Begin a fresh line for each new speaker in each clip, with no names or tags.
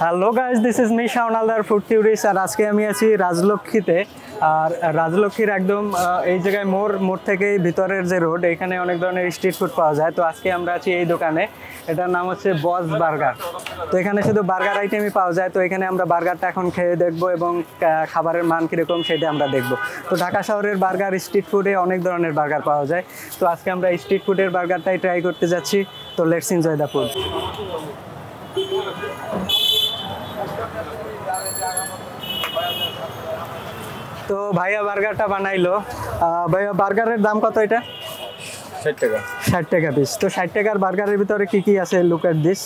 Hello guys, this is me শাওনালদার food theories. আর আজকে আমি আছি রাজলক্ষ্মীতে। আর রাজলক্ষ্মীর একদম এই জায়গায় মোড় থেকেই ভিতরের যে রোড, এখানে অনেক ধরনের স্ট্রিট ফুড পাওয়া যায়। তো আজকে আমরা আছি এই দোকানে, এটার নাম হচ্ছে বস বার্গার। তো এখানে শুধু বার্গার আইটেমই পাওয়া যায়। তো এখানে আমরা বার্গারটা এখন খেয়ে দেখবো এবং খাবারের মান কীরকম সেটা আমরা দেখবো। তো ঢাকা শহরের বার্গার, স্ট্রিট ফুডে অনেক ধরনের বার্গার পাওয়া যায়। তো আজকে আমরা স্ট্রিট ফুডের বার্গারটাই ট্রাই করতে যাচ্ছি। তো লেটস এনজয় দ্য ফুড। তো ভাইয়া বার্গারটা বানাইলো। ভাইয়া বার্গারের দাম কত? এটা
60 টাকা।
60 টাকা পিস। তো 60 টাকার বার্গারের ভিতরে কি কি আছে? Look at this.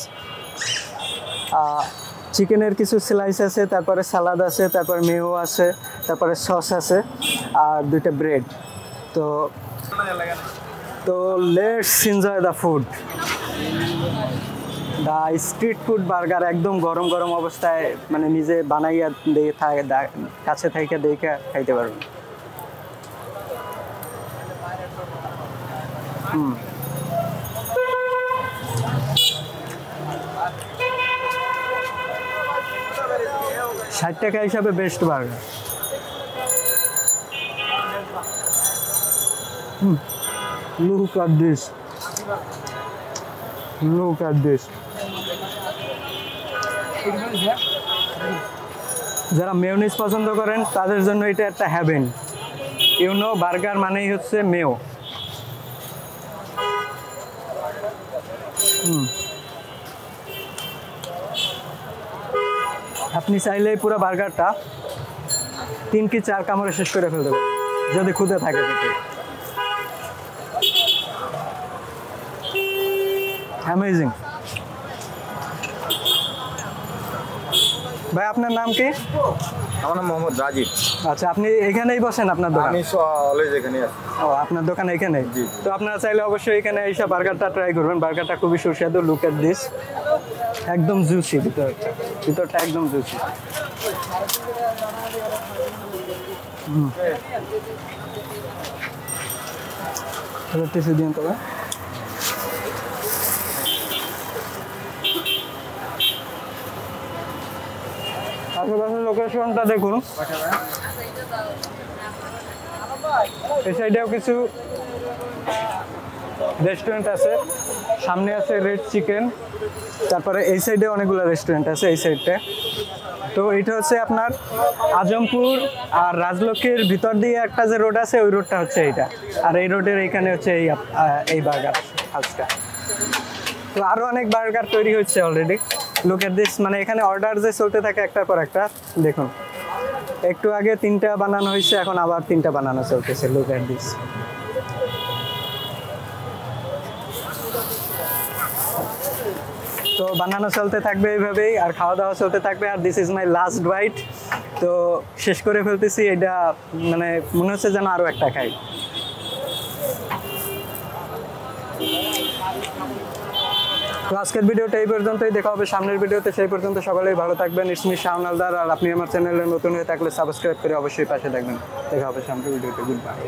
চিকেনের কিছু স্লাইস আছে, তারপরে সালাদ আছে, তারপরে মেয়ো আছে, তারপরে সস আছে আর দুইটা ব্রেড। তো let's enjoy the food. The street food burger একদম গরম গরম অবস্থায়, মানে নিজে বানাইয়া কাছে থেকে দেখে খাইতে পারবেন। ষাট টাকা হিসাবে best burger. Look at this, look at this. যারা মেয়োনিজ পছন্দ করেন তাদের জন্য এটা একটা হ্যাভেন। ইউনো বার্গার মানেই হচ্ছে মেয়ো। আপনি চাইলে পুরো বার্গারটা 3 কি 4 কামড়ে শেষ করে ফেলতে পারেন যদি ক্ষুধা থাকে। অ্যামেজিং। ভাই আপনার নাম কি?
আমার নাম মোহাম্মদ রাজীব।
আচ্ছা, আপনি এখানেই বসেন? আপনার দোকান?
আমি অলওয়েজ এখানেই আছি।
ও, আপনার দোকান এখানে? তো আপনারা চাইলে অবশ্যই এখানে এসে বার্গারটা ট্রাই করবেন। বার্গারটা খুবই সুস্বাদু। লুক এট দিস, একদম জুসি ভিতরটা একদম জুসি। টিসু দিন তো। আশেপাশের লোকেশনটা দেখুন। এই সাইডেও কিছু রেস্টুরেন্ট আছে, সামনে আছে রেড চিকেন, তারপরে এই সাইডে অনেকগুলো রেস্টুরেন্ট আছে এই সাইডটা। তো এটা হচ্ছে আপনার আজমপুর আর রাজলক্ষ্মীর ভিতর দিয়ে একটা যে রোড আছে, ওই রোডটা হচ্ছে এইটা। আর এই রোডের এইখানে হচ্ছে এই বার্গার হাউসটা। তো আরও অনেক বার্গার তৈরি হচ্ছে অলরেডি। লুক এট দিস, মানে এখানে অর্ডার যে চলতে থাকে একটার পর একটা। দেখুন, একটু আগে 3টা বানানো হয়েছে, এখন আবার 3টা বানানো চলতেছে। Look at this. তো বানানো চলতে থাকবে এইভাবেই, আর খাওয়া দাওয়া চলতে থাকবে। আর this is my last bite. তো শেষ করে ফেলতেছি। এটা মানে মনে হচ্ছে যেন আরও একটা খাই। তো আজকের ভিডিওটা এই পর্যন্তই। দেখা হবে সামনের ভিডিওতে। সেই পর্যন্ত সকলেই ভালো থাকবেন। It's me শাওনালদার। আর আপনি আমার চ্যানেলে নতুন হয়ে থাকলে সাবস্ক্রাইব করে অবশ্যই পাশে থাকবেন। দেখা হবে সামনের ভিডিওতে। Good bye.